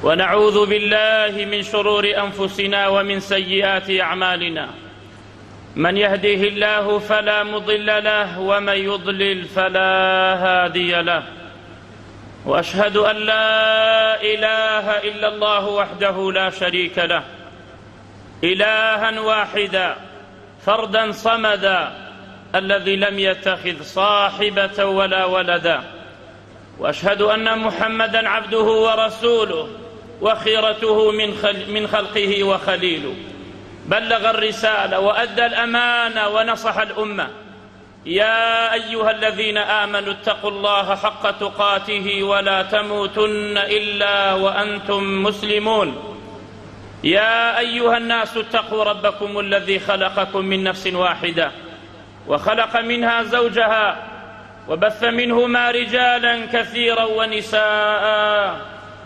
ونعوذ بالله من شرور أنفسنا ومن سيئات أعمالنا. من يهده الله فلا مضل له ومن يضلل فلا هادي له. وأشهد أن لا إله إلا الله وحده لا شريك له، إلها واحدا فردا صمدا الذي لم يتخذ صاحبة ولا ولدا. وأشهد أن محمدا عبده ورسوله وخيرته من خلقه وخليله، بلغ الرسالة وأدى الأمانة ونصح الأمة. يا أيها الذين آمنوا اتقوا الله حق تقاته ولا تموتن إلا وأنتم مسلمون. يا أيها الناس اتقوا ربكم الذي خلقكم من نفس واحدة وخلق منها زوجها وبث منهما رجالا كثيرا ونساء،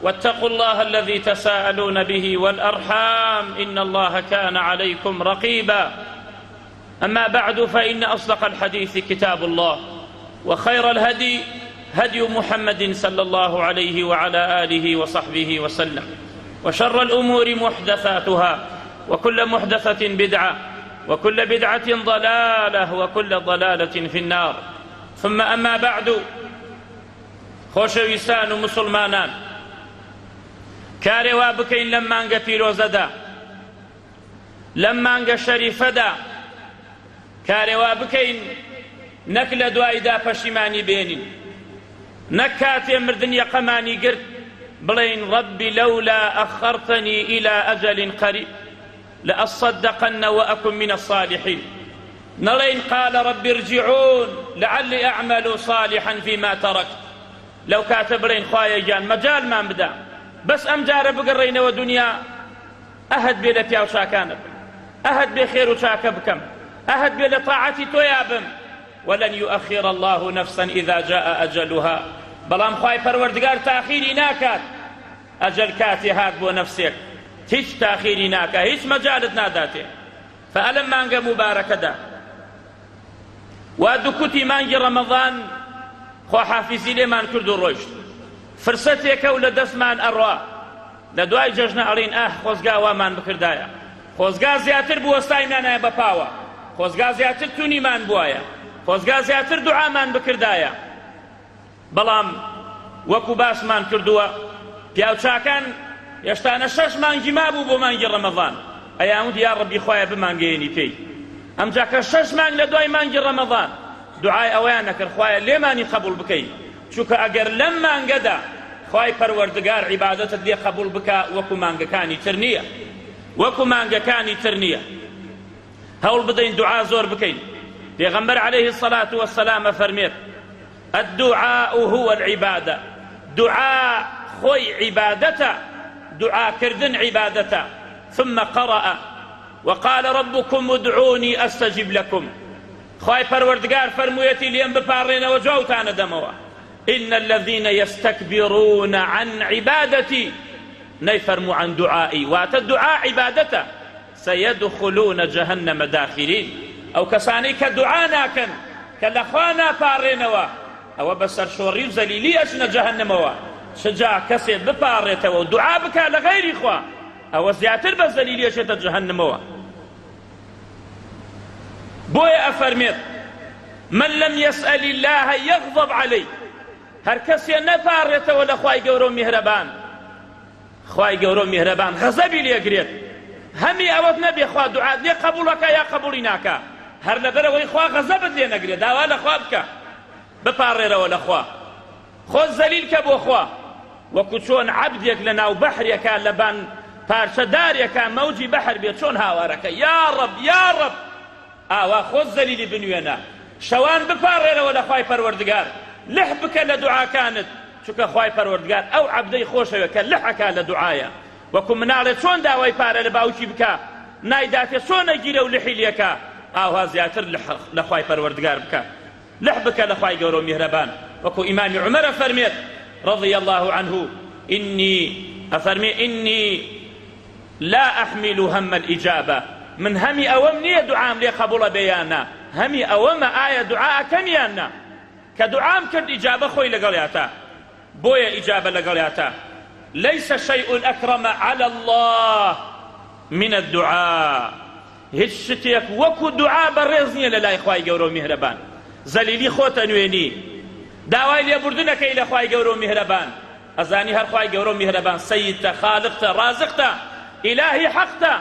واتقوا الله الذي تساءلون به والأرحام إن الله كان عليكم رقيبا. أما بعد، فإن أصدق الحديث كتاب الله، وخير الهدي هدي محمد صلى الله عليه وعلى آله وصحبه وسلم، وشر الأمور محدثاتها، وكل محدثة بدعة، وكل بدعة ضلالة، وكل ضلالة في النار. ثم أما بعد، خۆشەویستان و مسلمانان، کارێوا بکەین لەم مانگە پیرۆزەدا، لەم مانگە شەریفەدا کارێوا بکەین نەک لە دوایدا پەشیمانی بێنین، نەک کاتێ مردن یەقەمانی گرت بڵێین ڕەبی لەولا ئەخەرتەنی ئیلا ئەجەل قەریب لأصدقن وأكن من الصالحين. نڵێین قال رب ارجعون لعلي أعمل صالحا فيما تركت. لو كاتب بڵێین خوایە گیان مەجالمان بدە، بەس ئەم جارە بگەڕێینەوە دنیا، ئەهەد بێ لە پیاو چاکانە بم، ئەهەد بێ خێر و چاکە بکەم، ئەهەد بێ لە تاعەتی تۆیا بم. ولن يؤخر الله نفسا إذا جاء أجلها. بەڵام خوای پەروەردگار تاخیری ناکات. ئەجەل کاتی هات بۆ نەفسێک هیچ تاخیری ناکات، هیچ مەجالت ناداتێ. فەئەلەم مانگە موبارەکەدا وا دووکوتی مانگی ڕەمەضان خواحافیزی لێمان کرد و ڕۆیشت، فرسەتێکە و لە دەستمان ئەڕوا، لە دوای جەژنە ئەڵێن ئەح خۆزگا وامان بکردایە، خۆزگا زیاتر بوەستایمانایە بە پاوە، خۆزگا زیاتر تونیمان بوایە، خۆزگا زیاتر دوعامان بکردایە. بەڵام وەکو باسمان کردووە پیاوچاکان هێشتانە 6 مانگی مابوو بۆ مانگی ڕەمەضان، ئەیانوت یا ڕەبی خوایە بمانگەیەنی پێی. ئەمجا کە 6 مانگ لە دوای مانگی ڕەمەضان دوعای ئەوەیان نەکرد خوایە لێمانی قبول بکەی، چونکە ئەگەر لەم مانگەدا خوای پەروەردگار عیبادەتت لێ قبول بکا وەکو مانگەکانی تر نییە، وەکو مانگەکانی تر نییە. هەوڵ بدەین دوعا زۆر بکەین. پێغەمبەر عەلەیهی الصەلاة وەسەلام فەرمێت الدعاء هو العبادة. دعاء خوي عبادته، دعاء كردن عبادته. ثم قرأ وقال ربكم ادعوني أستجب لكم. خوای پەروەردگار فەرموویەتی لێم بپارڕێنەوە جوابتانە دەمەوە. إن الذين يستكبرون عن عبادتي، نەیفەرموو عن دعائي، واتە الدعاء عبادته، سيدخلون جهنم داخرين. ئەو کەسانەی کە دوعا ناکەن، کە لە خوا ناپارڕێنەوە، ئەوە بە سەرشۆڕی و زەلیلی ئەچنە جەهەنەمەوە. شجاع کەسێ بپارڕێتەوە و دوعا بکات لە غەیری خوا، ئەوە زیاتر بە زەلیلی ئەچێتە جەهەنەمەوە. بۆیە ئەفەرمێت من لم يسأل الله يغضب عليه. هەر کەسێ نەپارڕێتەوە لە خوای گەورە و میهرەبان، خوای گەورە و میهرەبان غەزەبی لێگرێت. هەمی ئەوەت نەبێ خوا دوعات لێ قبوڵەکە یا قبوڵی ناکا، هەر لەبەرەوەی خوا غەزەبت لێ نەگرێت، داوا لە خوا بکە، بپارڕێرەوە لە خوا، خۆت زەلیل کە بۆ خوا، وەکو چۆن عەبدێک لە ناو بەحرێکە لەبان پارچەدارێکە مەوجی بەحر بێت چۆن هاوارەکە یا ڕەب یا ڕەب، ئاوا خۆت زەلیلی بنوێنە، شەوان بپارڕێرەوە لە خوای پەروەردگار، لح بکە لە دوعاکانت، چونکە خوای پەروەردگار ئەو عەبدەی خۆشەوێ کە لحەکە لە دوعایە. وەکو مناڵێ چۆن داوای پارە لە باوکی بکە نایداتێ چۆن نەگیرە و لحی لێکە، ئاوا زیاتر لە خوای پەروەردگار بکە، لح بکە لە خوای گەورە و میهرەبان. وەکو ئیمامی عومەرە فەرمێت رضي الله عنه إني لا أحمل هم الإجابة. من همي أوم نية دعام لي قبول بيانا، همي أوم آية دعاء كميانا كدعام كد إجابة خوي لقلياتا، بويا إجابة لقلياتا. ليس شيء أكرم على الله من الدعاء. هیچ شتێک وەکو دوعا بەڕێز نییە لە لای خوای گەورە و میهرەبان. زەلیلی خۆتە نوێنی، داوای لێبوردنەکەی لە خوای گەورە و میهرەبان، ئەزانی هەر خوای گەورە و میهرەبان سەیدتە، خالقتە، رازقتە، ئیلاهی حەقتە.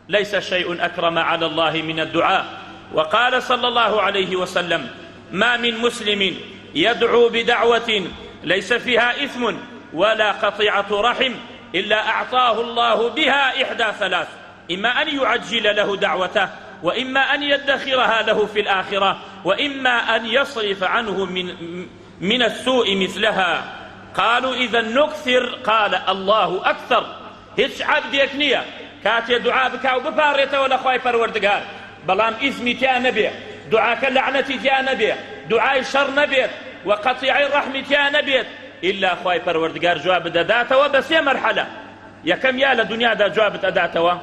ليس شيء أكرم على الله من الدعاء. وقال صلى الله عليه وسلم: ما من مسلم يدعو بدعوة ليس فيها إثم ولا قطيعة رحم إلا أعطاه الله بها إحدى ثلاث: إما أن يعجل له دعوته، وإما أن يدخرها له في الآخرة، وإما أن يصرف عنه من السوء مثلها. قالوا: إذا نكثر؟ قال: الله أكثر. هیچ عبدێک نییە کاتێ دوعا بکا و بپارێتەوە لە خوای پەروەردگار، بەڵام ئیثمی تیا نەبێ، دوعاکە لەعنەتی تیا نەبێ، دوعای شەڕ نەبێت و قەتیعەی ڕەحمی تیا نەبێت، ئیلا خوای پەروەردگار جواب دەداتەوە بە سێ مەرحەلە. یەکەم یا لە دنیادا جوابت ئەداتەوە،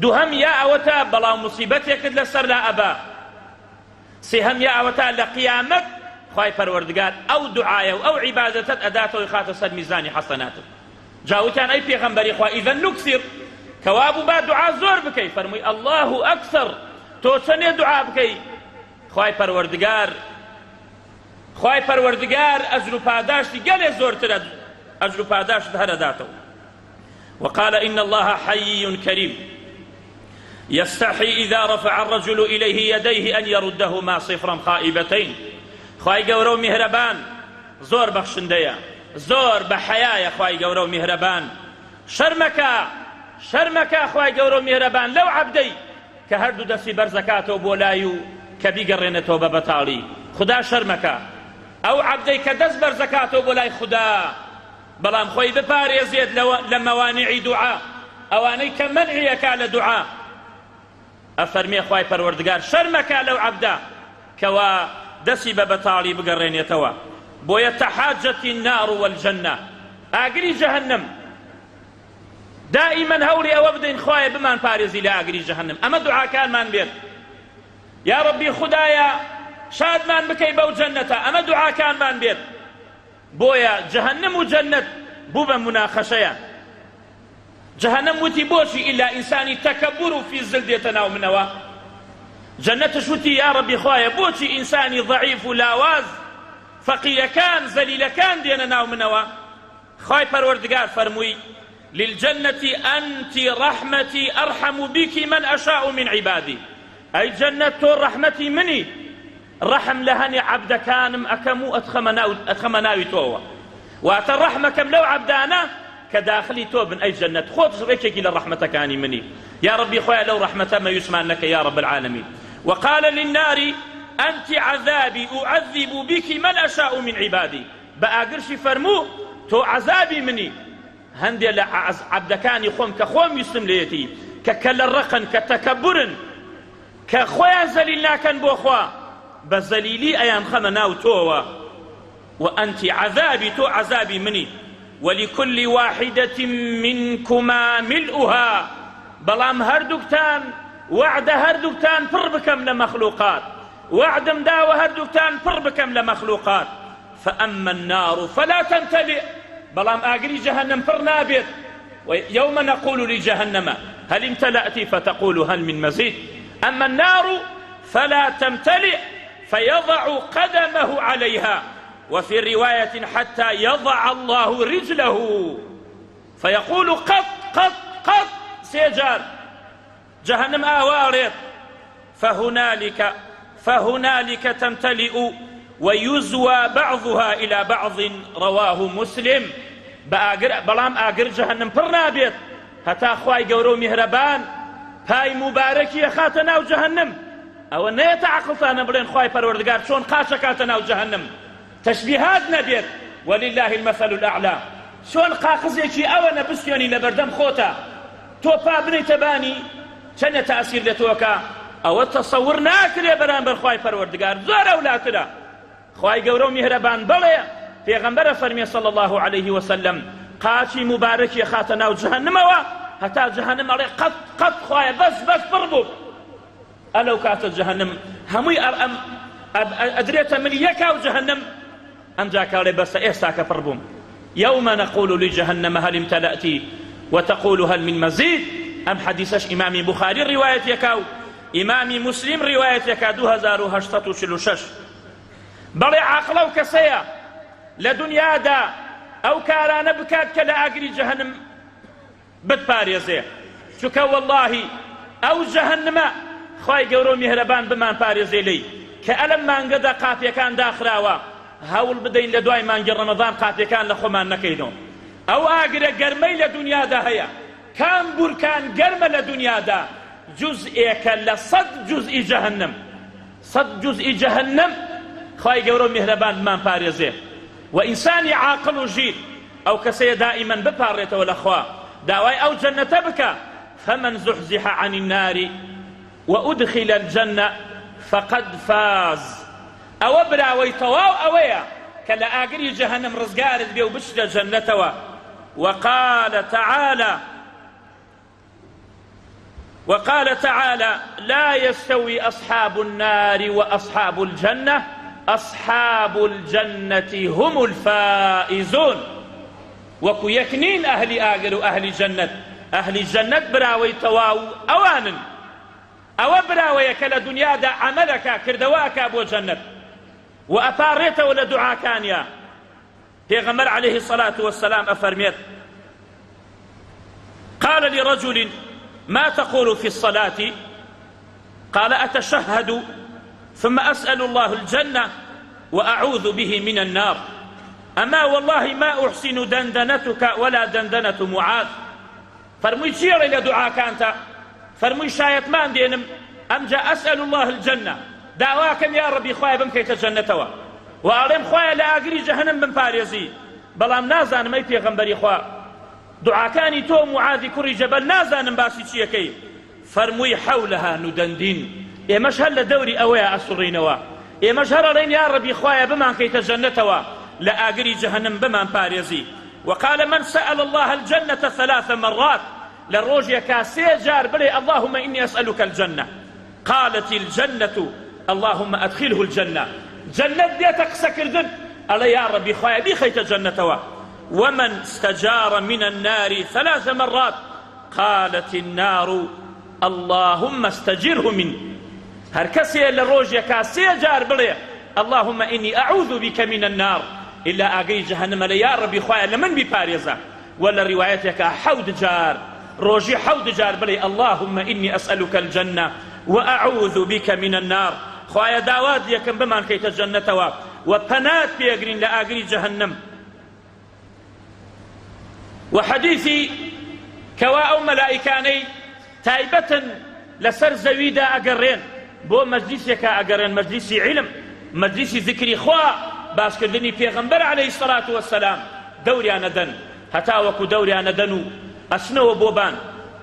دووهەم یا ئەوەتە بەڵام موسیبەتێکت لەسەر لا ئەبا، سێهەم یا ئەوەتە لە قیامەت خوای پەروەردگار ئەو دوعایە و ئەو عیبادەتت ئەداتەوە خاتە سەر میزانی حەسەناتت. جاوتیان ئەی پێغەمبەری خوا ئیذەن نوکسیر، کەوابوو با دوعا زۆر بکەی، فەرمووی الله ئەکثەر، تۆ چەندێ دوعا بکەی خوای پەروەردگار ئەجر و پاداشتی گەلێ زۆرترە، ئەجر و پاداشت هەرەداتەوە. وقال: إن الله حي كريم يستحي إذا رفع الرجل إليه يديه أن يردهما صفرا خائبتين. خوای گەورە و میهرەبان زۆر بەخشندەیە، زۆر بە حەیایە خوای گەورە و میهرەبان. شەرمەکە خوای گەورە و میهرەبان لەو عەبدەی کە هەردوو دەستی بەرزەکاتەوە بۆ لای و کە بیگەڕێنێتەوە بە بەتاڵی. خدا شەرمەکە ئەو عەبدەی کە دەست بەرزەکاتەوە بۆ لای خدا، بەڵام خۆی بپارێزێت لە مەوانعی دوعا، ئەوانەی کە مەنعیەکە لە دوعا. ئەفەرمێ خوای پەروەردگار شەرمەکە لەو عەبدە کەوا دەستی بە بەتاڵی بگەڕێنێتەوە. بۆیە تەحاجەتی النار والجەنە، ئاگری جەهەنەم، دائیمەن هەوڵی ئەوە بدەین خوایە بمان پارێزی لە ئاگری جەهەنەم. ئەمە دوعاکانمان بێت، یا ڕەبی خودایە شادمان بکەی بەو جەنەتە، ئەمە دوعاکانمان بێت. بۆیە جەهەنەم و جەنەت بوو بە مناقەشەیە. جەهەنەم وتی بۆچی ئیلا ئینسانی تەکەبور و فیزل دێتە ناو منەوە، جەنەتش وتی یا ڕەبی خوایە بۆچی ئینسانی ضەعیف و لاواز فەقیرەکان زەلیلەکان دێنە ناو منەوە. خوای پەروەردگار فەرمووی: للجنة أنت رحمتي أرحم بك من أشاء من عبادي. أي جنة تور رحمتي مني، رحم لهني عبد كانم أكمو أتخمناوي توه، وأترحمة كم لو عبدانا كداخلي توبن أي جنة خوت ريكك إلى الرحمة كاني مني. يا ربي خويا لو رحمة ما يسمع لك يا رب العالمين. وقال للنار: أنت عذابي أعذب بك من أشاء من عبادي. بأقرش فرمو تو عذابي مني، هەندێ لە عەبدەکانی خۆم کە خۆم ویستم لێتی کە کە لە ڕقن کە تەکەبورن کە خۆیان زەلیل ناکەن بۆ خوا، بە زەلیلی ئەیان خەمە ناو تۆوە. وأنت عذابي تو عذابي مني ولكل واحدة منكما ملؤها. بەڵام هەردووکتان وعدە هەردووکتان پڕ بکەم لە مەخلوقات، وعدم داوە هەردووکتان پڕ بکەم لە مەخلوقات. فأما النار فلا تمتلئ، بەڵام ئاگری جەهەنەم پڕ نابێت. ويوم نقول لجهنم هل امتلأت فتقول هل من مزيد. أما النار فلا تمتلئ فيضع قدمه عليها، وفي رواية حتى يضع الله رجله فيقول قط قط قط سيجار جهنم آوارد، فهنالك تمتلئ ويزوى بعضها إلى بعض. رواه مسلم. بەڵام ئاگر جەهەنەم پڕ نابێت هەتا خوای گەورە و میهرەبان پای مبارەکی ئەخاتە ناو جەهەنەم. ئەوە نەیەتە عەقڵتانە بڵێن خوای پەروەردگار چۆن قاچەکاتە ناو جەهەنەم، تەشبیهات نەبێت. ولله المثل الأعلى. چۆن قاقزێکی ئەوە نەبستێنی لە بەردەم خۆتە تۆ پا بنەیتە بانی چەندە تەئسیر لێتۆکە، ئەوە تەسەور ناکرێ بەرامبەر خوای پەروەردگار، زۆر ئەولاترە. خوای گەورە و میهرەبان بڵێ پێغەمبەرە فەرمێ صلی الله عليه وسلم قاچی مبارەکی خاتە ناو جەهەنەمەوە هەتا جەهەنەم ئەڵێ قەت قەت خوایە بەس پڕ بوو. ئەلەو کاتە جەهەنەم هەمووی ئەدرێتە منی یەکاو جەهەنەم، ئەمجا کاڵێ بەسە ئێستا کە پڕ بووم، يوم نقول لجهنم هل امتلأت وتقول هل من مزيد. أم حديثش إمام بخاري رواية يكاو إمام مسلم رواية يكا 2846. بەڵێ عاقڵە و کەسەیە لە دنیادا ئەو کارانە بکات کە لە ئاگری جەهەنم بتپارێزێ، چونکە وەڵڵاهی ئەو جەهەنمە خوای گەورە و میهرەبان بمان پارێزێ لێی کە ئەلەم مانگەدا قاپیەکان داخراوە هەوڵ بدەین لە دوای مانگی ڕەمەضان قاپیەکان لە خۆمان نەکەینەوە. ئەو ئاگرە گەرمەی لە دنیادا هەیە، کام بورکان گەرمە لە دنیادا جوزئێکە لە 100 جوزئی جەهەنم. 100 جوزئی جەهەنم خوای گەورە و میهرەبان بمان پارێزێ. و ئینسانی عاقڵ و ژیر ئەو کەسەیە دائیمەن بپارڕێتەوە لە خوا، داوای ئەو جەنەتە بکە. فمن زحزح عن النار وأدخل الجنة فقد فاز. ئەوە براوەی تەواو ئەوەیە کە لە ئاگری جەهەنم ڕزگارت بێ و بچرە جەنەتەوە. وقال تعالى لا يستوي أصحاب النار وأصحاب الجنة أصحاب الجنة هم الفائزون. وكو يكنين أهل آقر وأهل جنة، أهل جنة براوي تواو أوان أو براوي كلا دنيا دا عملك كردواك أبو جنة وأفاريت ولا دعا كانيا. پیغمبر عليه الصلاة والسلام أفرميت قال لرجل ما تقول في الصلاة؟ قال أتشهد ثم أسأل الله الجنة وأعوذ به من النار. أما والله ما أحسن دندنتك ولا دندنة معاذ. فرمي شير إلى دعاء كانت فرمي شايت ما دينم أم جاء أسأل الله الجنة دعواكم يا ربي خوايا بمكيت الجنة وأعلم خوايا لا أقري جهنم بن فارزي بلام نازان ما يبيغمبري خوا دعاكاني تو معاذ كري جبل نازان باسي شيكي فرمي حولها ندندين إيه مشهر لدوري أويا أسرينوا إيه مشهر لين يا ربي خوايا بمان كيت الجنة لا أقري جهنم بمان فارزي. وقال من سأل الله الجنة 3 مرات للروجيا كاسي جار بلي اللهم إني أسألك الجنة. قالت الجنة اللهم أدخله الجنة. جنة ديتك سكردن ألا يا ربي خوايا بي خيت الجنة. ومن استجار من النار 3 مرات قالت النار اللهم استجره من. هركسي للروجيا كاسي جار بلي اللهم إني أعوذ بك من النار إلا أقري جهنم يا ربي خوايا لمن بباريزة. ولا روايتك حود جار روجي حود جار بلي اللهم إني أسألك الجنة وأعوذ بك من النار. خوايا داوات يكن بمان كيت الجنة وبنات بيقرين لأقري جهنم. وحديثي كواء ملائكاني تايبة لسر زويدا أقرين بو مجلسك أقرين مجلسي علم مجلسي ذكري خوا باس كردني پیغمبر عليه الصلاة والسلام دوري آندن هتا وكو دوري آندنو أسنو بوبان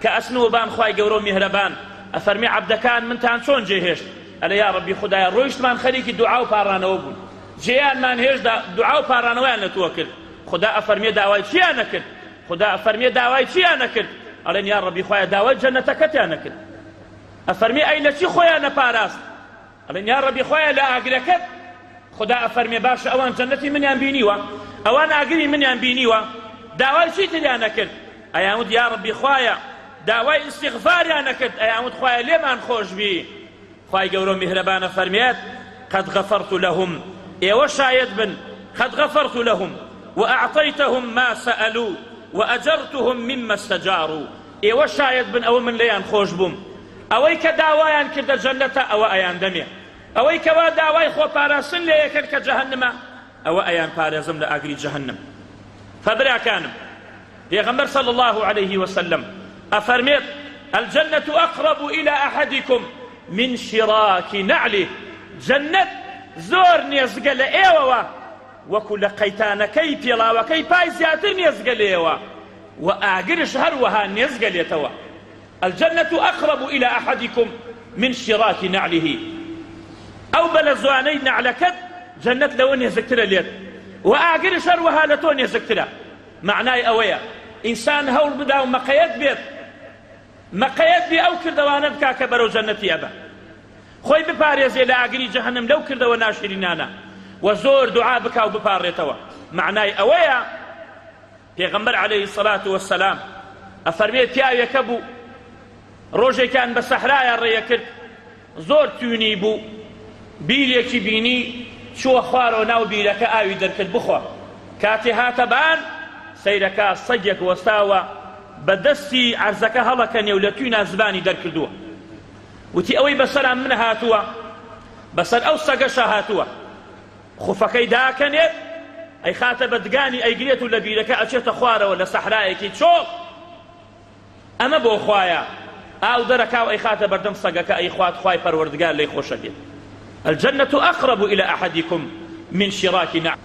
كأسنو بان خواي قورو مهربان أفرمي عبدكان من تان شون جيهش ألا يا ربي خدايا رويشت من خليكي دعاو بارانو بون جيان من هيش دعاو بارانو أنا توكل خدا أفرمي دعواي شي أنا كل خدا أفرمي دعواي شي أنا كل ألا يا ربي خوايا دعواي جنتك أنا كل أفرمي أين شي خوايا أنا باراست ألا يا ربي خوايا لا أقلكت خدا أفرمي باش أوان جنتي من ينبينيوا أوان أقري من ينبينيوا دعواي شي تلي أنا كل أيامود يا ربي خوايا دعواي استغفاري أنا كل أيامود خوايا لمن خوش بي خواي قولوا مهربان فرميات قد غفرت لهم وشايد بن قد غفرت لهم وأعطيتهم ما سألوا وأجرتهم مما استجاروا وشايد بن أو من ليان خوش بوم أويك دعوايان كرد جنة أو أيان دمية أويك ودعواي خو باراسن ليكن كجهنم أو أيان بارازم لأقري جهنم. فبرا كانم پیغمبر صلى الله عليه وسلم أفرميت الجنة أقرب إلى أحدكم من شراك نعله. جنة زور نيزقل إيوة وكل قيتان كي بيلا وكي باي زياتر نيزقل إيوة وآقرش هروها نيزقل يتوى. الجنة أقرب إلى أحدكم من شراك نعله أو بلزواني نعلكت جنة لو نيزقتر اليد وآقرش هروها لتو نيزقتر. معناه أويا إنسان هول بدا ومقيد بيت مقيد بي أو كردوانا بكا كبرو جنتي أبا خوي بباريزي لأقري جهنم لو كردوا ناشرينانا وزور دعاء بكا وبباريتوا. معناه أويا پێغەمبەر عەلەیهی الصەلاة وەسسەلام ئەفەرمێ پیاوێکە بوو ڕۆژێکیان بە سەحرایە ڕێیە کرد زۆر توونی بوو بیرێکی بینی چووە خوارەوە ناو بیرەکە ئاوی دەرکرد بخۆ کاتێ هاتە بان سەیرەکە سەگێک وەستاوە بە دەستی عەرزەکە هەڵەکەنێ و لە توێنە زبانی دەرکردووە وتی ئەوەی بەسەرم من هاتووە بەسەر ئەو سەگەشە هاتووە خوفەکەی داکەنێت ئەی خاتە بە دگانی ئەیگرێت و لە بیرەکە ئەچێتە خوارەوە لە سەحرایەکی چۆڵ ئەمە بۆ خوایە ئاو دەرەکاو ئەی خاتە بەردەم سەگەکە ئەی خوات خوای پەروەردگار لێی خۆشە بێت الجنة أقرب إلى أحدكم من شراك نعل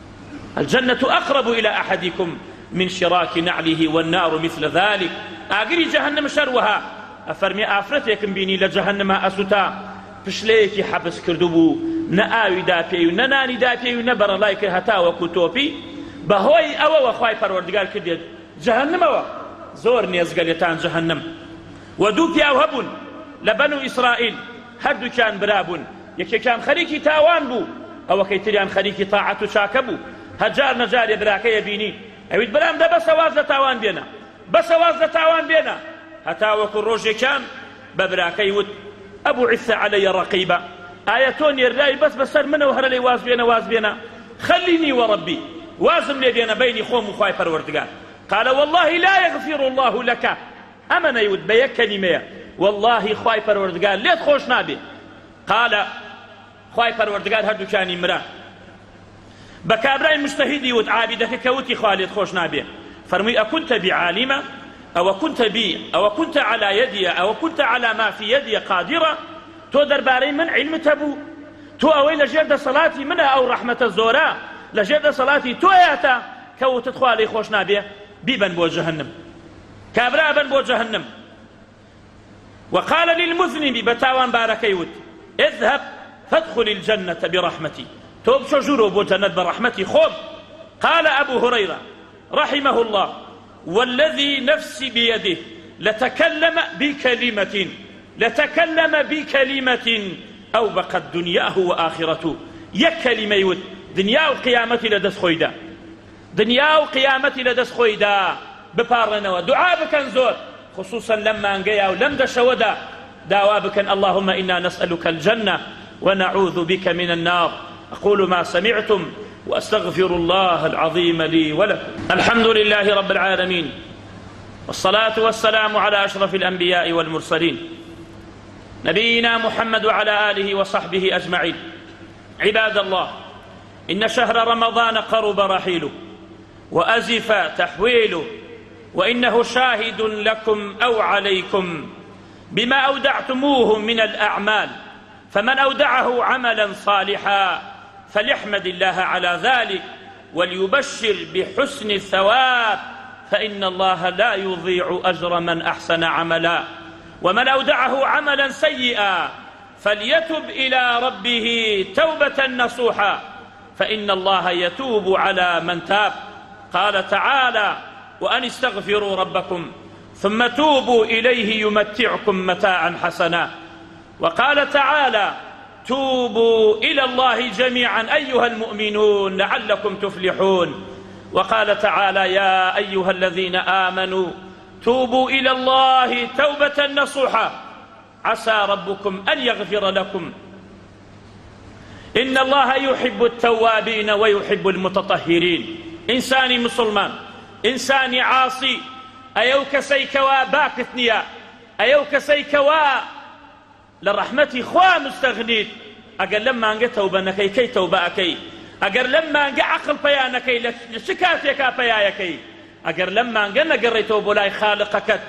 الجنة أقرب إلى أحدكم من شراك نعله والنار مثل ذلك أقري جهنم شروها أفرمي آفرتكم بيني لجهنم أسوتا پشلەیەکی حەبس کردوبوو نە ئاوی داپێی و نە نانی داپێی و نەبەرە لای کرد هەتاوەکو تۆپی بەهۆی ئەوەوە خوای پەروەردگار کردێت جەهەنمەوە زۆر نێزگەلێتان جەهەنم و دوو پیاو هەبوون لە بەنو ئیسرائیل هەردووکیان برابوون یەکێکیان خەریکی تاوان بوو ئەوەکەی تریان خەریکی تاعەت و چاکە بوو هەجار نەجارێ براکەیە بینی ئەویت بەرام دە بەسە واز لە تاوان بێنە بەسە واز لە تاوان بێنە هەتاوەکو ڕۆژێکیان بە براکەی وت أبو عث علي رقيبا آياتون يرلاي بس بسر منه وهر لي واز بينا خليني وربي وازم لي بينا بيني خوم وخواي پروردگار قال والله لا يغفر الله لك أمن يود بيك كلمة والله خواي پروردگار ليت خوش نابي قال خواي پروردگار هردو كاني مرا بكابراي مجتهدي يود عابدك كوتي خالد خوش نابي فرمي أكنت بعالمة أو كنت على يدي أو كنت على ما في يدي قادرة تو درباري من علم تبو تو أوي لجرد صلاتي منها أو رحمة الزوراء لجرد صلاتي تو ياتا كو تدخل خوشنا به بيبن بو جهنم كابرا بن بو جهنم وقال للمذنب بتاوان باركيوت اذهب فادخل الجنة برحمتي تو بشجورو بو جنة برحمتي خوب قال أبو هريرة رحمه الله والذي نفسي بيده لتكلم بكلمة أوبقت دنياه وآخرته يكلمة يود دنيا وقيامة لدس خويدا دنيا وقيامة لدس خويدا ببارنا ودعاء بكن زور خصوصا لما انقيا ولم دشودا دعوا بكن اللهم إنا نسألك الجنة ونعوذ بك من النار أقول ما سمعتم وأستغفر الله العظيم لي ولكم الحمد لله رب العالمين والصلاة والسلام على أشرف الأنبياء والمرسلين نبينا محمد وعلى آله وصحبه أجمعين عباد الله إن شهر رمضان قرب رحيله وأزف تحويله وإنه شاهد لكم أو عليكم بما أودعتموه من الأعمال فمن أودعه عملا صالحا فليحمد الله على ذلك وليبشر بحسن الثواب فإن الله لا يضيع أجر من أحسن عملا ومن أودعه عملا سيئا فليتب إلى ربه توبة نصوحا فإن الله يتوب على من تاب قال تعالى وأن استغفروا ربكم ثم توبوا إليه يمتعكم متاعا حسنا وقال تعالى توبوا إلى الله جميعا أيها المؤمنون لعلكم تفلحون وقال تعالى يا أيها الذين آمنوا توبوا إلى الله توبة نصوحا عسى ربكم أن يغفر لكم إن الله يحب التوابين ويحب المتطهرين إنساني مسلمان إنساني عاصي أيوك سيكوا باكثنيا أيوك سيكوا لرحمتي خوا مستغنيت أقل لما أنقى توبة نكي كي توبة أكي أقل لما أنقى عقل بيانكي لشكاتيك بيايكي أقل لما أنقى نقريتو بولاي خالقك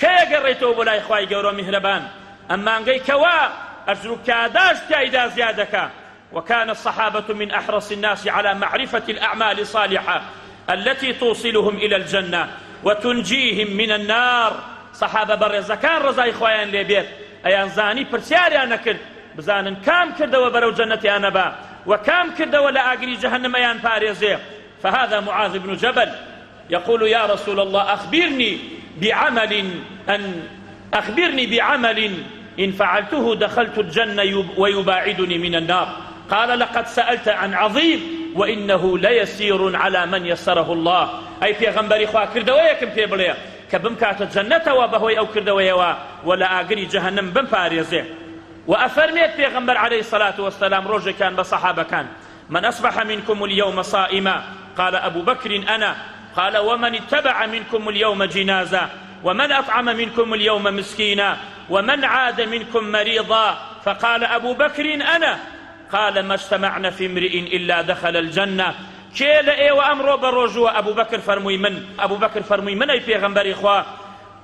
كي قريتو بولاي خواي قورو مهربان أما أنقى كوا أجرك كاداش تايدا زيادك وكان الصحابة من أحرص الناس على معرفة الأعمال الصالحة التي توصلهم إلى الجنة وتنجيهم من النار صحابة برزكان رزاي خوايان لبيت أيان زاني برسياري كرد بزانن كام كرد وبرو جنتي أنا با وكام كرد ولا أقري جهنم أيان باريزي فهذا معاذ بن جبل يقول يا رسول الله أخبرني بعمل إن فعلته دخلت الجنة ويباعدني من النار قال لقد سألت عن عظيم وإنه ليسير على من يسره الله ئەی پێغەمبەری خوا کردەوەیەکم پێ بڵێ کە بمکاتە جەنەتەوە بەهۆی ئەو کردەوەیەوە و لە ئاگری جەهەنەم بمپارێزێ. و ئەفەرمێت پێغەمبەر عەلەیهی سەڵات وەسەلام ڕۆژێکان بە سەحابەکان من أصبح منكم اليوم صائما قال أبو بكر أنا قال ومن اتبع منكم اليوم جنازة ومن أطعم منكم اليوم مسكينا ومن عاد منكم مريضا فقال أبو بكر أنا قال ما اجتمعنا في امرئ إلا دخل الجنة كي لأيوة أمرو بروجوا أبو بكر فرموي من أبو بكر فرموي من أي پیغمبر إخوة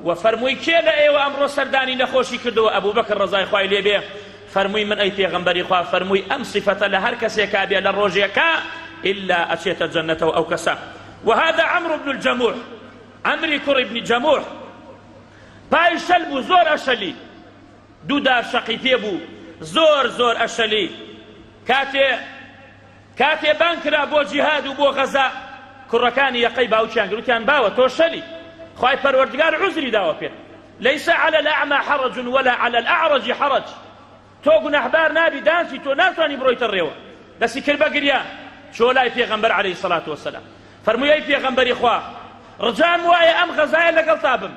وفرموي كي لأيوة أمرو سرداني نخوشي كدو أبو بكر رضاي إخوة ليبيه فرموي من أي پیغمبر إخوة فرموي أم صفة لهر كسي كابيا للروجيكا إلا أشيت الجنة أو كسا. وهذا عمرو بن الجموح عمري كر بن جموح باي شلبو زور أشلي دو دار شقي فيبو زور أشلي كاتي بانكرا بو جهاد وبو غزا كركاني يقي باوچان گروتان باوە تۆ شەلی خوای پەروەردگار عذری داوە پێ ليس على الأعمى حرج ولا على الأعرج حرج تۆ گونەحبار نابی دانسی تۆ ناتوانی بڕۆیتە ڕێوە دەستی کرد بە گریان چۆ لای پێغەمبەر عەلەیهی سەڵات وەسەلام فەرمووی ئەی پێغەمبەری خوا ڕجام وایە ئەم غەزایە لەگەڵ تا بم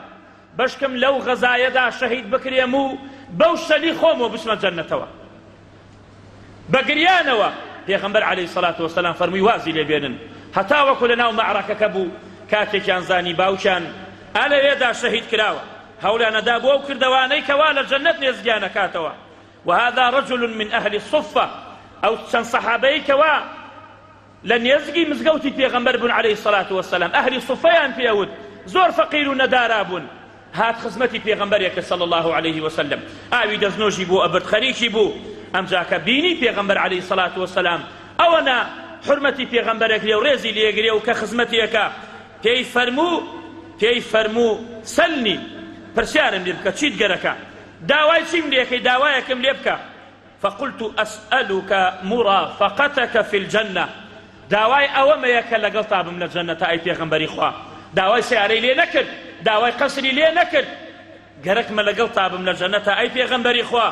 بەشکم لەو غەزایەدا شەهید بکرێم و بەو شەلی خۆمەوە بچمە جەنەتەوە بە گریانەوە. پێغەمبەر عەلەیهی سەڵات وەسەلام فەرمووی وازی لێبێنن هەتا وەکو لەناو مەعرەکەکە بوو کاتێکیان زانی باوچان ئەلەوێدا شەهید کراوە هەوڵیانەدا بۆ ئەو کردەوانەی کەوا لە جەنەت نێزگیان ئەکاتەوە. وهذا رجل من أهل الصفة أو چەند سەحابەی کەوا لە نێزگی مزگەوتی پێغەمبەر بوون عەلەیهی سەڵات وەسەلام ئەهلی سوفەیان پێوت زۆر فەقیر و نەدارا بوون هات خزمەتی پێغەمبەرێکە صلی الله عليه وسلم ئاوی دەستنۆژی بوو ئەبرد خەریکی بوو ئەمجا کە بینی پێغەمبەر عەلەیهی سەڵات وەسەلام ئەوەنە حرمەتی پێغەمبەرێک لێ و ڕێزی لێگرێ و کە خزمەتیەکە پێی فەرموو سەلنی پرسیارم لێ بکە چیت گەرەکە داوای چیم لێکەی داوایەکم لێ بکە فقلت أسألك مرافقتك في الجنة داوای ئەوەمەیە کە لەگەڵ تا بم لە جەنەتە ئەی پێغەمبەری خوا داوای سیارەی لێ نەکرد داوای قەسری لێ نەکرد گەرەکمە لەگەڵ تا بم لە جەنەتە ئەی پێغەمبەری خوا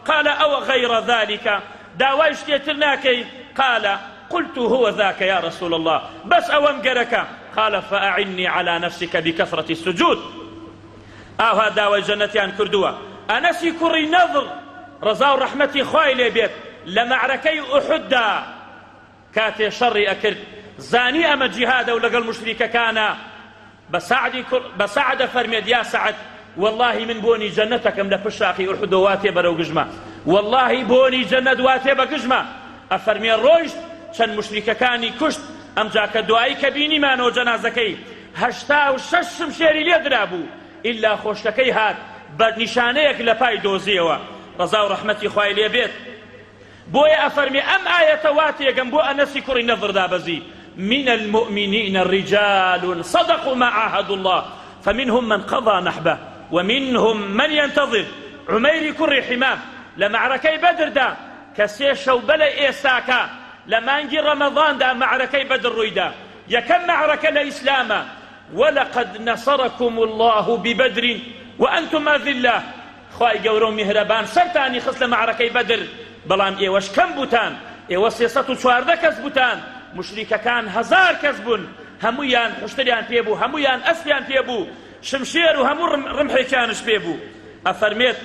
قال أو غير ذلك داوای شتێتر ناکەی قال قلت هو ذاك يا رسول الله بس أوم قرك قال فأعني على نفسك بكثرة السجود هذا داوای جەنەتیان کردووە ئەنەسی کوڕی نەضر ڕەزا و ڕەحمەتی خوای لێ بێت لە مەعرەکەی ئوحوددا کاتێ شەڕی ئەکرد زانی ئەمە جیهادە و لەگەڵ مشریکەکانە بە سەعدە فەرمێت یا سەعد والله من بۆنی جەنەتەکەم لە پشت شاخی ئوحودەوە واتێ بەرەو گژمە والله بۆنی جەنەت واتێ بە گژمە ئەفەرمێ ڕۆیشت چەند مشریکەکانی کوشت ئەمجا کە دوایی کە بینیمانەوە جەنازەکەی 86 شمشێری لێ درابوو ئیلا خۆشتەکەی هات بە نیشانەیەک لە پای دۆزیەوە ڕەزا و ڕەحمەتی خوای لێ بێت بۆیە ئەفەرمێ ئەم ئایەتە واتێگەم بۆ ئەنەسی کوڕی نەضر دابەزی من المؤمنين رجال صدقوا ما عاهدوا الله فمنهم من قضى نحبه ومنهم من ينتظر عمير كري حمام لمعركي بدر دا كسيش وبلا إيساكا لما نجي رمضان دا معركي بدر رويدا يكم معركة الإسلام ولقد نصركم الله ببدر وأنتم أذلة خواهي قورو مهربان سرتاني خصل معركي بدر بلان إيوش كم بوتان إيوش سيساتو شوارده كز بوتان مشركة كان 1000 كذبون همويان حشتريان بيبو همويان أسليان بيبو شمشير وهمو رمحي كانش بيبو أفرميت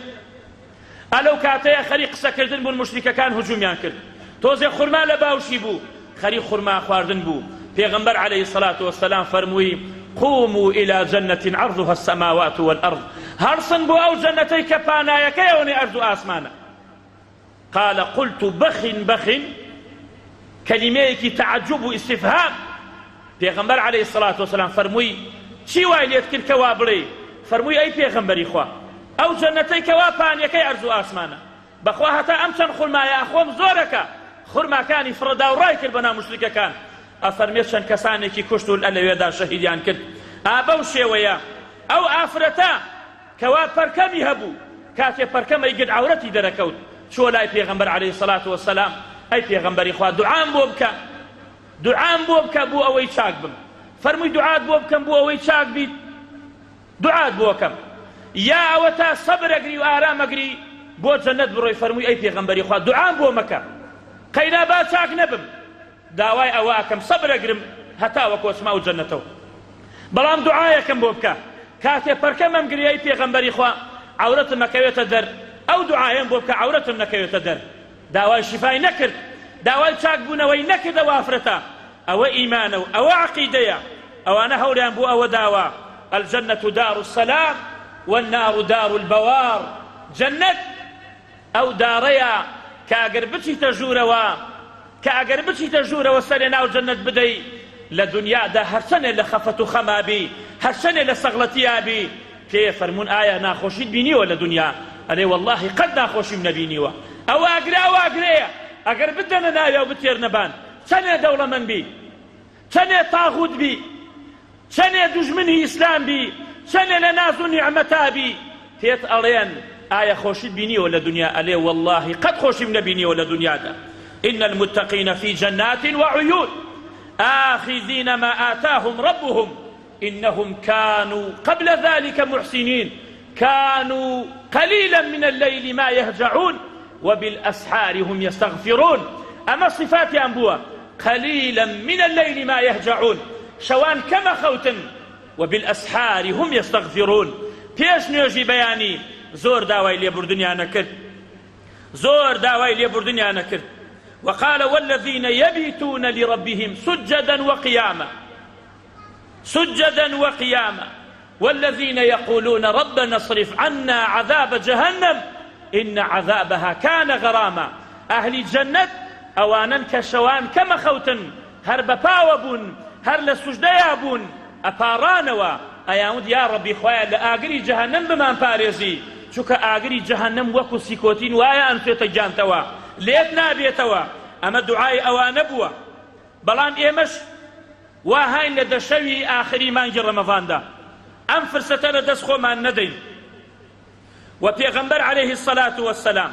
ألو كاتيا خريق سكردن بو المشركة كان هجوميان كرد توزي خرما لباوشي بو خريق خرما خواردن بو پیغمبر عليه الصلاة والسلام فرموي قوموا إلى جنة عرضها السماوات والأرض هرسن بو أو جنتي كبانا يكيوني أرض آسمانا قال قلت بخ كلميك تعجب استفهام پیغمبر عليه الصلاة والسلام فرموي چی وای لێت کرد کەوا بڵێ فەرمووی ئەی پێغەمبەری خوا ئەو جەنەتەی کەوا پانیەکەی ئەرز و ئاسمانە بەخوا هەتا ئەم چەند خورمایە ئەخۆم زۆرەکە خورماکانی فڕەدا و ڕای کرد بە ناو مشریکەکان ئەفەرمێت چەند کەسانێکی کوشت و لەوێدا شەهیدیان کرد بەو شێوەیە ئەو ئافرەتە کەوا پەرکەمی هەبوو کاتێ پەرکەمەی گرت عەورەتی دەرەکەوت چۆ لای پێغەمبەر عەلەیهی سەڵات وەسەلام ئەی پێغەمبەری خوا دوعام بۆ بکە بۆ ئەوەی چاک بم فرمووی دوعات بۆ بکەم بۆ ئەوەی چاک بیت دوعات بۆ بکەم یا ئەوە تا سەبر ئەگری و ئارام ئەگری بۆ جەنەت بڕۆی فەرمووی ئەی پێغەمبەری خوا دوعام بۆ مەکە قەینا با چاک نەبم داوای ئەوە ئەکەم سەبر ئەگرم هەتا وەکو ئەچمە ئەو جەنەتەوە بەڵام دوعایەکەم بۆ بکە کاتێ پەرکەمەم گریای پێغەمبەری خوا عەورەتم نەکەوێتە دەر ئەو دوعایم بۆ بکە عەورەتم نەکەوێتە دەر داوای شیفای نەکرد داوای چاکبوونەوەی نەکردەوە ئافرەتە ئەوە ئیمانە و ئەوە عەقیدەیە ئەوانە هەوڵیان بۆ ئەوە داوە الجنة دار السلام والنار دار البوار جنت ئەو داڕەیە کە ئەگەر بچیتە ژوورەوە سەرێ ناو جەنەت بدەی لە دنیادا هەرچەنێ لە خەفەت و خەمابی هەرچەنێ لە سەغڵەتیابی پێ فەرموون ئایا ناخۆشیت بینیوە لە دنیا ئەڵێ وەڵڵاهی قەت ناخۆشیم نەبینیوە ئەو ئاگرەیە ئەگەر بدەنە ناوێ و بتێر نەبان چەندێ دەوڵەمەند بی چەندێ تاغوت بی چەندێ دوژمنی ئیسلام بی چەندێ لە ناز و نیعمەتا بی پێت ئەڵێن ئایا خۆشیت بینیوە لە دنیا ئەلێ وەڵڵاهی قەت خۆشیم نەبینیوە لە دنیادا إن المتقين في جنات وعيون آخذين ما آتاهم ربهم إنهم كانوا قبل ذلك محسنين كانوا قليلا من الليل ما يهجعون وبالأسحار هم يستغفرون أما صفات أنبوة قليلا من الليل ما يهجعون شوان كما خوتن وبالأسحار هم يستغفرون بيش نيوجي بياني زور داوي ليبردنيا نكر زور داوي ليبردنيا نكر وقال والذين يبيتون لربهم سجدا وقياما والذين يقولون ربنا اصرف عنا عذاب جهنم إن عذابها كان غراما أهل الجنة أوانا كشوان كما خوتن هر بپاوبون هر لسجديابون أبارانوا أيامود يا ربي خوايا لآقري جهنم بمان باريزي چوك آقري جهنم وكو سيكوتين وايا أنتو جانتوا ليتنا بيتوا أما دعاي أوان بوا بلان إيمش واهاين لدشوي آخري مانجي رمضان دا أم فرصة لدسخو ما ندين وبيغمبر عليه الصلاة والسلام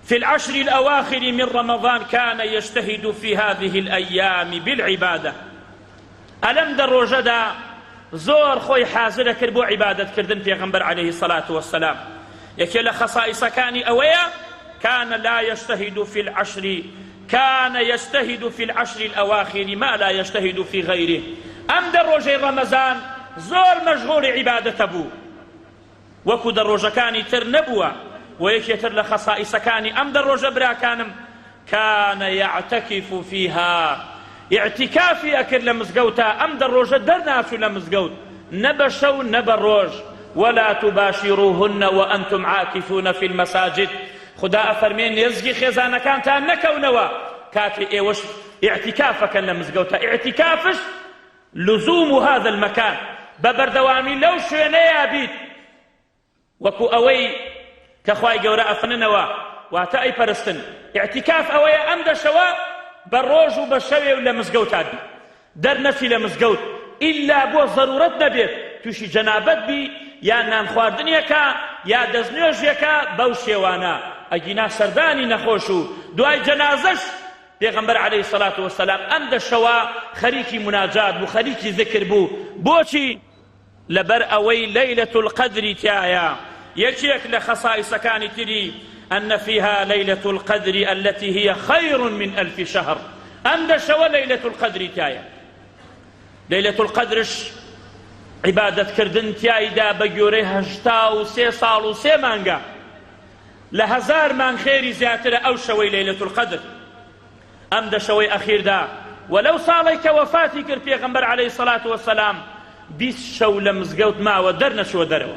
في العشر الأواخر من رمضان كان يجتهد في هذه الأيام بالعبادة ألم در روجدا زور خوي حاضر كربو عبادة كردن بيغمبر عليه الصلاة والسلام يكي خصائص كان أويا كان يجتهد في العشر الأواخر ما لا يجتهد في غيره أم در روجي رمضان زور مشغول عبادة بو وكو در روجكاني تر نبوة ويكي تر لخصائص كاني أم در روج برا كان يعتكف فيها اعتكافي أكر لمزقوتا أم در روج در ناسو لمزقوت نبشو نبروج ولا تباشروهن وأنتم عاكفون في المساجد خدا أفرمين يزقي خزانة كانت نكونوا كاتي ايوش اعتكافك لمزقوتا اعتكافش لزوم هذا المكان ببردوامي لو شوينيا بيت وكو أوي كخواي قوراء فننوا واتأي برستن اعتكاف أوي أمد شوا بالروج وبالشوي ولا مزقوت بي در نفي لمزقوت إلا بو ضرورت نبيت توشي جنابت بي يا نام خواردن يكا يا دزنيوش يكا بوشيوانا أجينا سرداني نخوشو دعاي جنازش پیغمبر عليه الصلاة والسلام أمد الشوا خريكي مناجات بو خريكي ذكر بوشي لبر أوي ليلة القدر تايا يكيك لخصائص كان تري أن فيها ليلة القدر التي هي خير من 1000 شهر أمد الشوا ليلة القدر تايا ليلة القدرش عبادة كردن تايدا بجوري 83 صال و 3 مانگا لهزار من خيري زياتر أو شوي ليلة القدر أمد شوي أخير دا ولو صاليك وفاتي كر پیغمبر عليه الصلاة والسلام 20 شو لمزقوت ما ودرنا شو دروا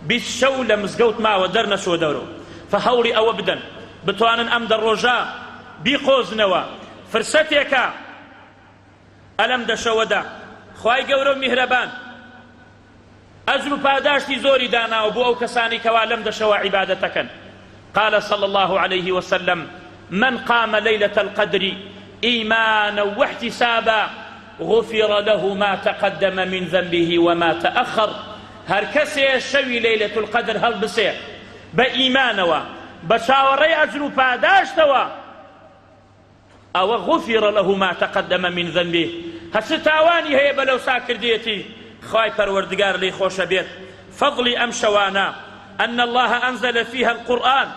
20 شو لمزقوت ما ودرنا شو دروا فهوري أو بدن بتوانن أمد الرجاء بيقوزنوا فرستيك ألم دا شو دا خواي قورو مهربان أجر پاداشتی زوری دانا و بو او کسانی كوالم دشوا عبادتكن قال صلى الله عليه وسلم من قام ليلة القدر إيمانا واحتسابا غفر له ما تقدم من ذنبه وما تأخر هر كسي شوي ليلة القدر هل بسير بإيمانوا بشاوري أجر پاداشتوا أو غفر له ما تقدم من ذنبه هستاواني هي بلو ساكر ديتي خواي پروردگار لي خوش بيت فضل أم شوانا أن الله أنزل فيها القرآن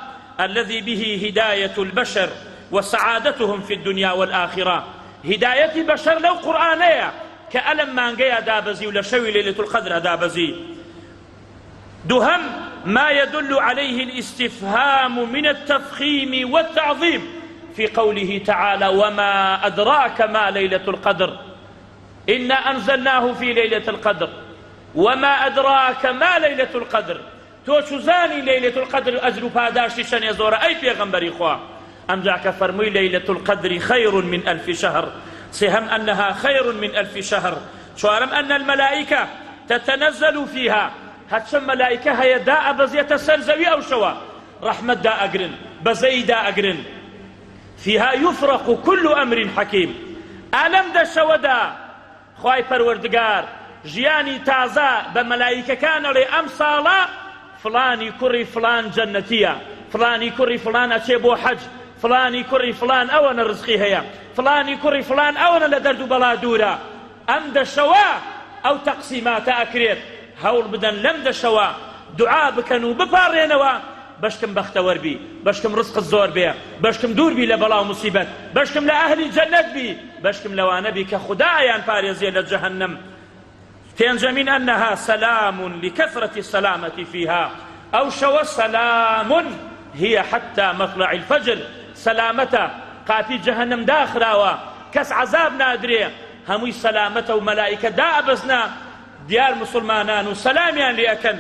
الذي به هداية البشر وسعادتهم في الدنيا والآخرة هداية بشر لو قرآنية كألم مانقيا دابزي ولا شوي ليلة القدر دابزي. دهم ما يدل عليه الاستفهام من التفخيم والتعظيم في قوله تعالى وما أدراك ما ليلة القدر إنا أنزلناه في ليلة القدر وما أدراك ما ليلة القدر توشو زاني ليلة القدر أجر پاداشی شن يزور أي پیغمبري خوا أمجاك فرمي ليلة القدر خير من 1000 شهر سهم أنها خير من 1000 شهر شوارم أن الملائكة تتنزل فيها هاتشم ملائكة هي داء بزية سرزوي أو شوا رحمة داء أقرن بزي داء أقرن فيها يفرق كل أمر حكيم ألم دا شودا خواي پروردگار جياني تازا بملائكة كان لي أمصالا فلاني كري فلان جنتية فلاني كري فلان أتشيبو حج فلاني كري فلان أونا رزقي هيا فلاني كري فلان أونا لدرد بلا دورا أم دا شوا أو تقسيمات أكريت هول بدن لم دا شوا دعاء بكنو ببارينوا بشكم بختور بي بشكم رزق الزور بي بشكم دور بي لبلا ومصيبت بشكم لأهل الجنة بي بشكم لوانا بي كخدايا فارزي لجهنم تنجمين أنها سلام لكثرة السلامة فيها أو شو سلام هي حتى مطلع الفجر سلامته قاتي جهنم داخراوا كس عذاب نادري همي سلامته وملائكة دابزنا ديار مسلمانان سلاميان لأكن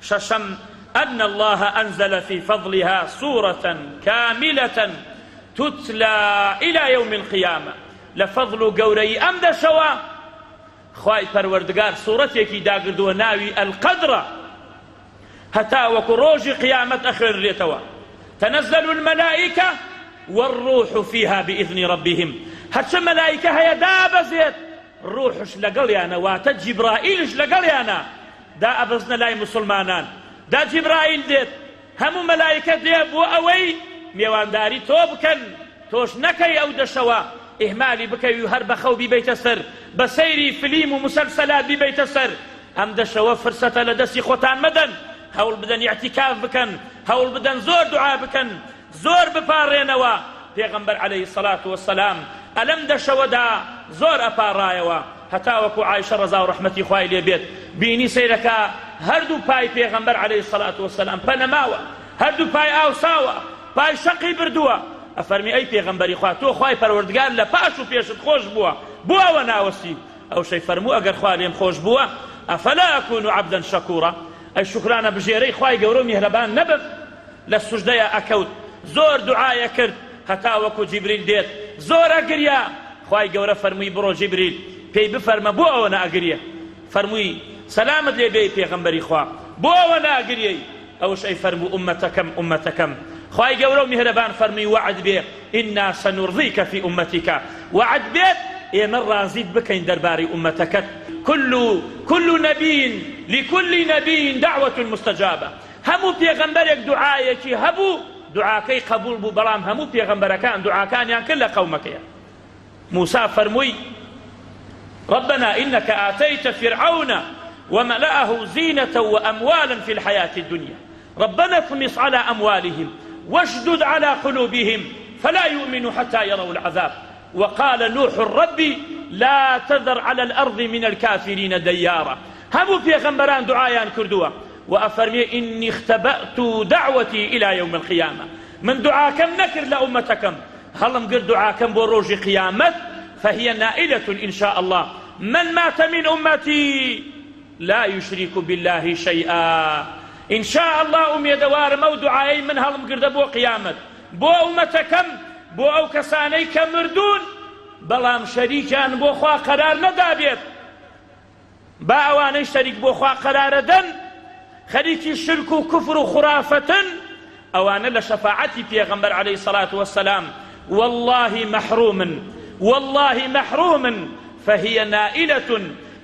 ششم أن الله أنزل في فضلها سورة كاملة تتلى إلى يوم القيامة لفضل قوري أمد شوا خواهي پروردگار سورتيكي داقردو ناوي القدر هتا وكروج قيامة أخر ريتوا تنزل الملائكة والروح فيها بإذن ربهم هتش ملائكة هي دابزيت روحش لقليانا واتا جبرائيلش لقليانا دا أبزنا لاي مسلمانان دا جبرائيل ديت همو ملائكة ديب وأوي ميوان داري توبكن توش نكي أو دشوا إهمالي بكي هرب خو ببيت السر بسيري فيلم ومسلسلات ببيت السر هم دشوا فرصة لدسي خوتان مدن هول بدن اعتكاف بكن هول بدن زور دعاء بكن زور ببارينوا پیغمبر عليه الصلاة والسلام ألم دشوا دا زور أبارايوا هتاوكو عائشة رضا ورحمتي خواهي لي بيني سيركا هردو باي پیغمبر عليه الصلاة والسلام پنماوا هردو باي آوساوا باي شقي بردوا أفرمي أي پیغمبري خواه تو خواهي پروردگار لپاشو پیشت خوش بوا وناوسي أو شي فرمو أقر خواه ليم خوش بوا أفلا أكون عبدا شكورا أي شكرانا بجيري خواهي قورو مهربان نبب للسجدية أكوت زور دعايا كرد هتاوكو جبريل ديت زور أقريا خواهي قورو فرمي برو جبريل پێی بفەرمە بۆ ئەوە ناگریە فەرمووی سەلامت لێ بێ پێغەمبەری خوا بۆ ئەوە ناگریەی ئەوش ئەی فەرموو ئومەتەکەم خوای گەورە و میهرەبان فەرمی وعد بێ ئینا سەنوڕضیکە فی ئومەتیکە وعد بێت ئێمە ڕازیت بکەین دەربارەی ئومەتەکەت كل نبي لكل نبي دعوة مستجابة همو پێغەمبەرێک دوعایەکی هەبوو دوعاکەی قبول بوو بەڵام هەموو پێغەمبەرەکان دوعاکانیان کرد لە قەومەکەیە موسى فەرمووی ربنا إنك آتيت فرعون وملأه زينة وأموالا في الحياة الدنيا ربنا اطمس على أموالهم واشدد على قلوبهم فلا يؤمنوا حتى يروا العذاب وقال نوح ربي لا تذر على الأرض من الكافرين ديارا همو پیغمبران دعایان کردووە وأفرمي إني اختبأت دعوتي إلى يوم القيامة من دعاكم نكر لأمتكم هلم قر دعاكم بروج قيامت فهي نائلة إن شاء الله من مات من أمتي لا يشرك بالله شيئا إن شاء الله أمي دوار مو دعائي من هلم قرد بو قيامت بو أمتكم بو أو كساني كمردون بلام شريكان بو خوا قرار ندابيت با أواني شريك بو خوا قرار دن خليكي الشرك وكفر وخرافة أوان لشفاعتي پیغمبر عليه الصلاة والسلام والله محروم فهي نائلة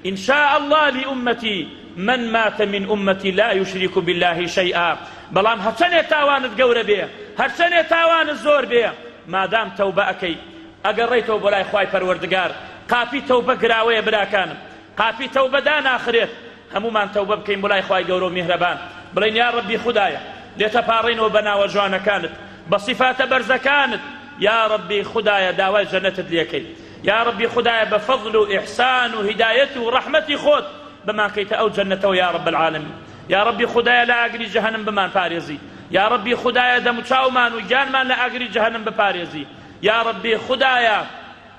إن شاء الله لأمتي من مات من أمتي لا يشرك بالله شيئا بلام هرچني تاوان تقور بيه هرچني تاوان الزور بيه ما دام توبة أكي أقريتو بلاي خواي پروردگار قافي توبة قراوية براكان قافي توبة دان آخريت همو من توبة بكين بلاي خواي قورو مهربان بلين يا ربي خدايا لتفارين وبنا وجوانا كانت بصفات برزة كانت يا ربي خدايا داوي جنة ليكي يا ربي خدايا بفضل وإحسان وهدايته ورحمتي خوت بما كيت أو جنته يا رب العالمين. يا ربي خدايا لا أقري جهنم بمان فارزي. يا ربي خدايا دمشاومان وجانمان لا أقري جهنم بفارزي. يا ربي خدايا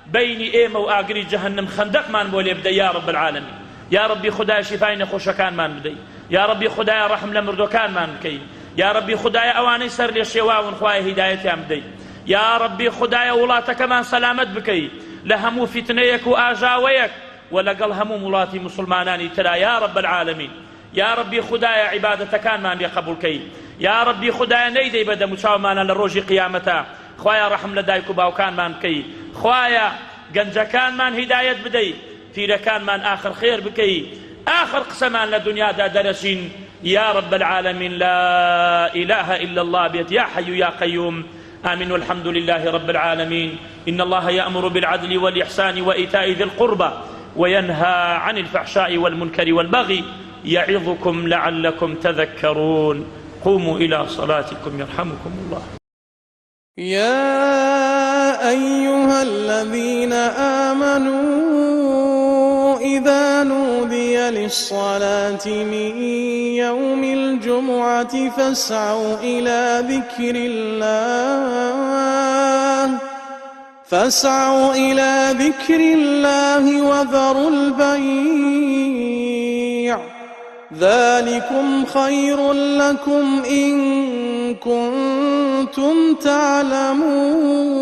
بيني إيمة وأقري جهنم خندق مان بولي بدي يا رب العالمين. يا ربي خدايا شفاين خوشكان مان بدي. يا ربي خدايا رحم لمردوكان مان بكي. يا ربي خدايا أواني سر للشواون خواي هدايتي عم بدي. يا ربي خدايا ولاتك كمان سلامت بكي لهمو فتنيك وآجاويك ولقل همو ولاتي مسلماناني ترى يا رب العالمين. يا ربي خدايا عبادتك كان مان يقبل كي. يا ربي خدايا نيدي بدا مشاو مانا للروجي قيامتا خوايا رحم لدايكو باوكان مان بكي خوايا قنجكان مان هداية بدي فيركان مان آخر خير بكي آخر قسمان لدنيا دا درسين يا رب العالمين. لا إله إلا الله بيت يا حي يا قيوم آمين والحمد لله رب العالمين. إن الله يأمر بالعدل والإحسان وإيتاء ذي القربى وينهى عن الفحشاء والمنكر والبغي يعظكم لعلكم تذكرون. قوموا إلى صلاتكم يرحمكم الله. يا أيها الذين آمنوا إذا نودي للصلاة من يوم الجمعة فاسعوا إلى ذكر الله وذروا البيع ذلكم خير لكم إن كنتم تعلمون.